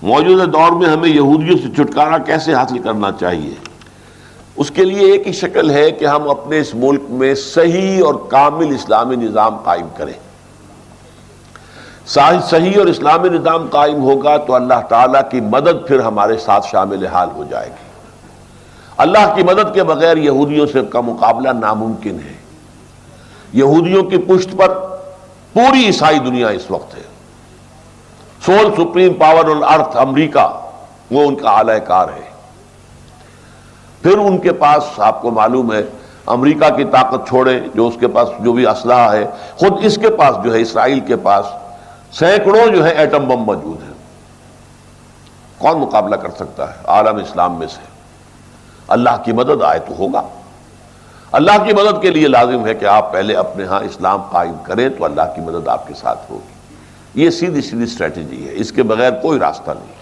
موجودہ دور میں ہمیں یہودیوں سے چھٹکارا کیسے حاصل کرنا چاہیے؟ اس کے لیے ایک ہی شکل ہے کہ ہم اپنے اس ملک میں صحیح اور کامل اسلامی نظام قائم کریں۔ صحیح اور اسلامی نظام قائم ہوگا تو اللہ تعالیٰ کی مدد پھر ہمارے ساتھ شامل حال ہو جائے گی۔ اللہ کی مدد کے بغیر یہودیوں سے کا مقابلہ ناممکن ہے۔ یہودیوں کی پشت پر پوری عیسائی دنیا اس وقت ہے۔ سول سپریم پاور آن ارتھ امریکہ، وہ ان کا اعلی کار ہے۔ پھر ان کے پاس آپ کو معلوم ہے امریکہ کی طاقت چھوڑے جو اس کے پاس جو بھی اسلحہ ہے، خود اس کے پاس جو ہے اسرائیل کے پاس سینکڑوں جو ہے ایٹم بم موجود ہیں۔ کون مقابلہ کر سکتا ہے عالم اسلام میں سے؟ اللہ کی مدد آئے تو ہوگا۔ اللہ کی مدد کے لیے لازم ہے کہ آپ پہلے اپنے ہاں اسلام قائم کریں تو اللہ کی مدد آپ کے ساتھ ہوگی۔ یہ سیدھی اسٹریٹجی ہے، اس کے بغیر کوئی راستہ نہیں۔